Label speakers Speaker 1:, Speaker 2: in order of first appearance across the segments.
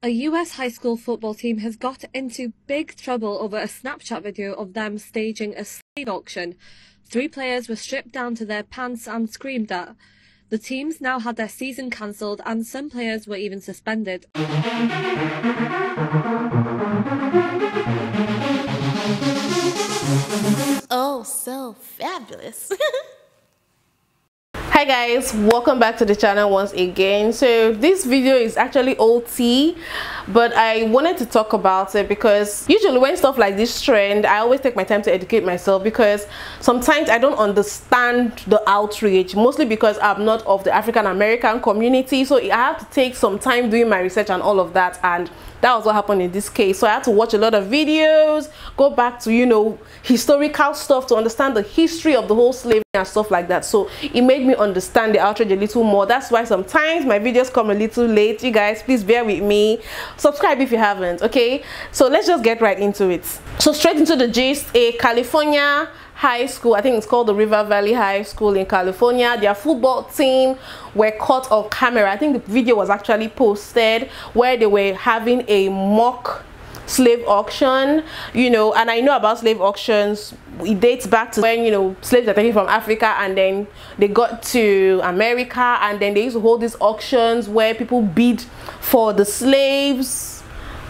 Speaker 1: A US high school football team has got into big trouble over a Snapchat video of them staging a slave auction. 3 players were stripped down to their pants and screamed at. The teams now had their season cancelled and some players were even suspended.
Speaker 2: Oh, so fabulous. Hi guys, welcome back to the channel once again. So this video is actually OT, but I wanted to talk about it because usually when stuff like this trend, I always take my time to educate myself, because sometimes I don't understand the outrage, mostly because I'm not of the African American community, so I have to take some time doing my research and all of that, and that was what happened in this case. So I had to watch a lot of videos, go back to, you know, historical stuff to understand the history of the whole slavery and stuff like that. So it made me understand the outrage a little more. That's why sometimes my videos come a little late. You guys, please bear with me. Subscribe if you haven't, okay? So let's just get right into it. So straight into the gist. A California high school, I think it's called the River Valley High School in California, their football team were caught on camera. I think the video was actually posted where they were having a mock slave auction, you know, and I know about slave auctions. It dates back to when, you know, slaves are taken from Africa and then they got to America, and then they used to hold these auctions where people bid for the slaves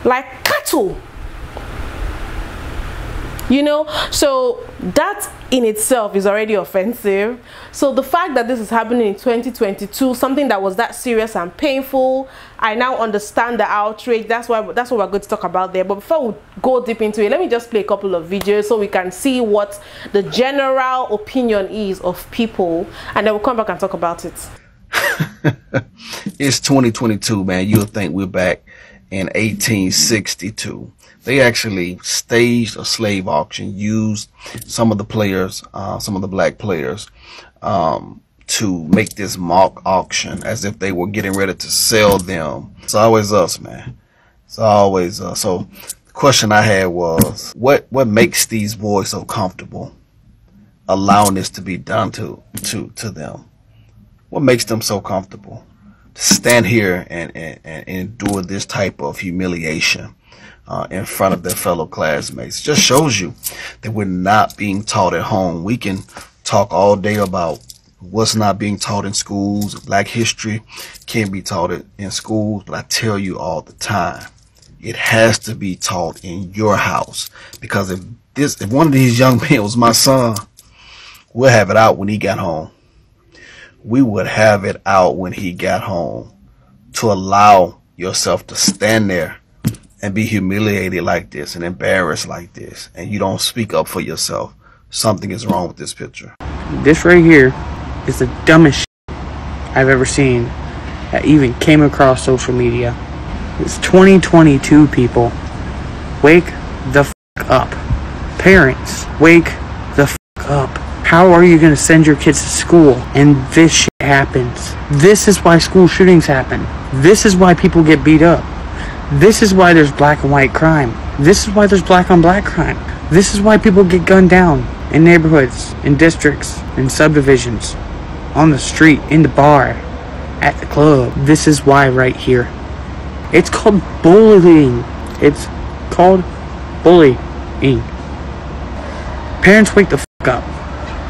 Speaker 2: like cattle, you know. So that in itself is already offensive. So the fact that this is happening in 2022, something that was that serious and painful, I now understand the outrage. That's what we're going to talk about there. But before we go deep into it, let me just play a couple of videos so we can see what the general opinion is of people, and then we'll come back and talk about it.
Speaker 3: It's 2022, man. You'll think we're back in 1862. They actually staged a slave auction, used some of the players, some of the black players, to make this mock auction as if they were getting ready to sell them. It's always us, man. It's always us. So the question I had was, what makes these boys so comfortable allowing this to be done to them? What makes them so comfortable to stand here and endure this type of humiliation in front of their fellow classmates? It just shows you that we're not being taught at home. We can talk all day about what's not being taught in schools. Black history can't be taught in schools, but I tell you all the time, it has to be taught in your house. Because if one of these young men was my son, we'll have it out when he got home. We would have it out when he got home. To allow yourself to stand there and be humiliated like this and embarrassed like this, and you don't speak up for yourself, something is wrong with this picture.
Speaker 4: This right here is the dumbest shit I've ever seen that even came across social media. It's 2022, people. Wake the f up. Parents, wake the f up. How are you going to send your kids to school and this shit happens? This is why school shootings happen. This is why people get beat up. This is why there's black and white crime. This is why there's black on black crime. This is why people get gunned down in neighborhoods, in districts, in subdivisions, on the street, in the bar, at the club. This is why right here. It's called bullying. It's called bullying. Parents, wake the f up.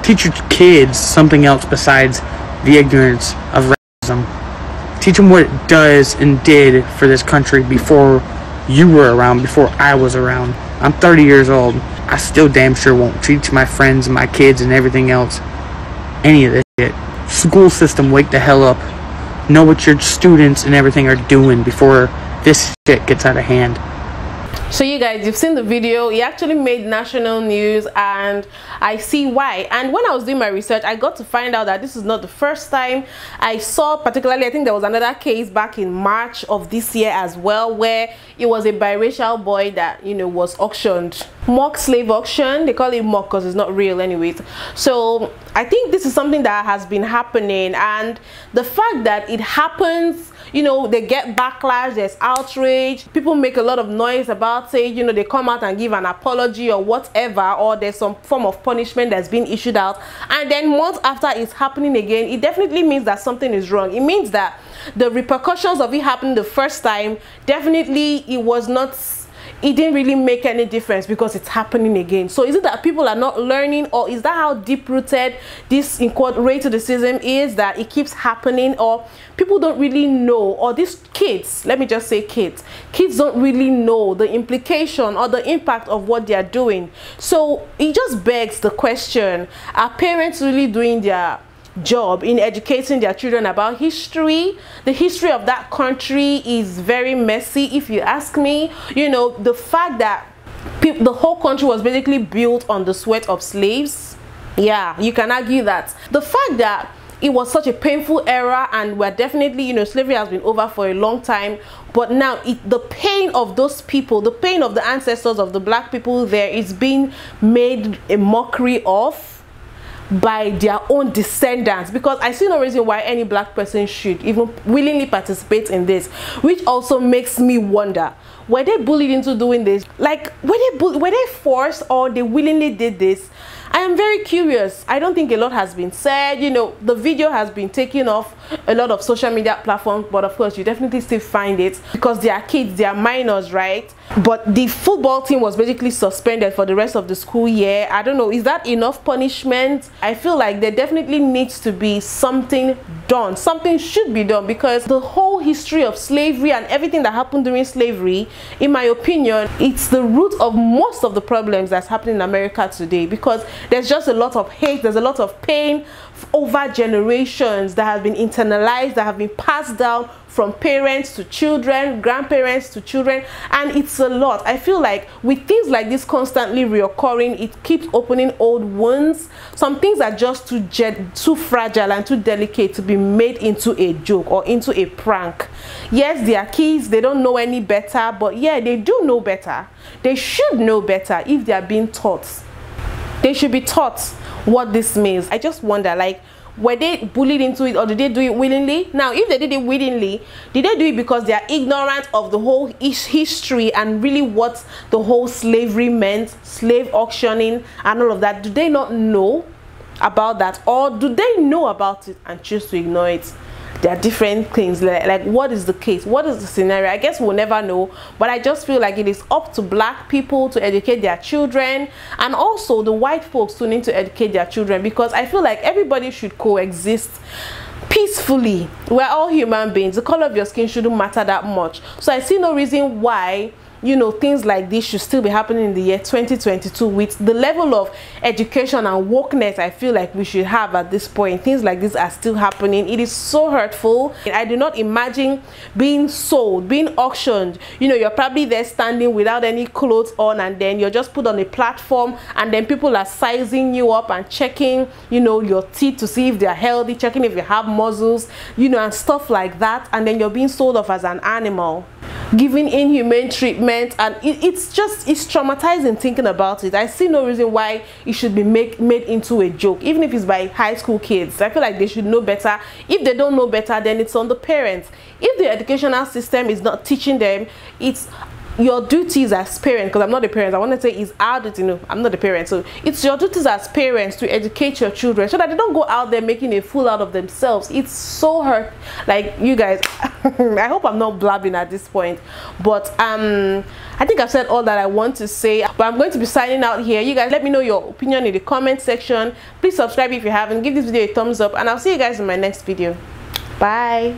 Speaker 4: Teach your kids something else besides the ignorance of racism. Teach them what it does and did for this country before you were around, before I was around. I'm 30 years old. I still damn sure won't teach my friends and my kids and everything else any of this shit. School system, wake the hell up. Know what your students and everything are doing before this shit gets out of hand.
Speaker 2: So you guys, you've seen the video. It actually made national news, and I see why. And when I was doing my research, I got to find out that this is not the first time. I saw, particularly, I think there was another case back in March of this year as well, where it was a biracial boy that, you know, was auctioned. mock slave auction. They call it mock because it's not real anyways. So I think this is something that has been happening, and the fact that it happens, you know, they get backlash, there's outrage, people make a lot of noise about it, you know, they come out and give an apology or whatever, or there's some form of punishment that's been issued out, and then months after it's happening again, it definitely means that something is wrong. It means that the repercussions of it happening the first time, definitely it didn't really make any difference because it's happening again. So is it that people are not learning, or is that how deep-rooted this in quote racism is, that it keeps happening, or people don't really know, or these kids, let me just say kids don't really know the implication or the impact of what they are doing. So it just begs the question, are parents really doing their job in educating their children about history? The history of that country is very messy, if you ask me. You know, the fact that the whole country was basically built on the sweat of slaves, yeah, you can argue that. The fact that it was such a painful era, and we're definitely, you know, slavery has been over for a long time, but now the pain of those people, the pain of the ancestors of the black people there, is being made a mockery of by their own descendants, because I see no reason why any black person should even willingly participate in this, which also makes me wonder, were they bullied into doing this? Like, were they forced, or they willingly did this? I am very curious. I don't think a lot has been said. You know, the video has been taken off a lot of social media platforms, but of course you definitely still find it because they are kids, they are minors, right? But the football team was basically suspended for the rest of the school year. I don't know, is that enough punishment? I feel like there definitely needs to be something done. Something should be done, because the whole history of slavery and everything that happened during slavery, in my opinion, it's the root of most of the problems that's happening in America today, because there's just a lot of hate, there's a lot of pain over generations that have been internalized, that have been passed down from parents to children, grandparents to children, and it's a lot. I feel like with things like this constantly reoccurring, it keeps opening old wounds. Some things are just too fragile and too delicate to be made into a joke or into a prank. Yes, they are kids, they don't know any better, but yeah, they do know better. They should know better if they are being taught. They should be taught what this means. I just wonder, like, were they bullied into it, or did they do it willingly? Now, if they did it willingly, did they do it because they are ignorant of the whole history and really what the whole slavery meant, slave auctioning and all of that? Do they not know about that, or do they know about it and choose to ignore it? There are different things, like what is the case, what is the scenario? I guess we'll never know, but I just feel like it is up to black people to educate their children, and also the white folks to need to educate their children, because I feel like everybody should coexist peacefully. We're all human beings. The color of your skin shouldn't matter that much. So I see no reason why, you know, things like this should still be happening in the year 2022 with the level of education and wokeness I feel like we should have at this point. Things like this are still happening. It is so hurtful. I do not imagine being sold, being auctioned. You know, you're probably there standing without any clothes on, and then you're just put on a platform, and then people are sizing you up and checking, you know, your teeth to see if they're healthy, checking if you have muscles, you know, and stuff like that, and then you're being sold off as an animal, giving inhumane treatment, and it's traumatizing thinking about it. I see no reason why it should be made into a joke, even if it's by high school kids. I feel like they should know better. If they don't know better, then it's on the parents. If the educational system is not teaching them, it's your duties as parents, because I'm not a parent, I want to say it's our duty. No, I'm not a parent, so it's your duties as parents to educate your children so that they don't go out there making a fool out of themselves. It's so hurt. Like, you guys, I hope I'm not blabbing at this point, but I think I've said all that I want to say, but I'm going to be signing out here. You guys let me know your opinion in the comment section. Please subscribe if you haven't, give this video a thumbs up, and I'll see you guys in my next video. Bye.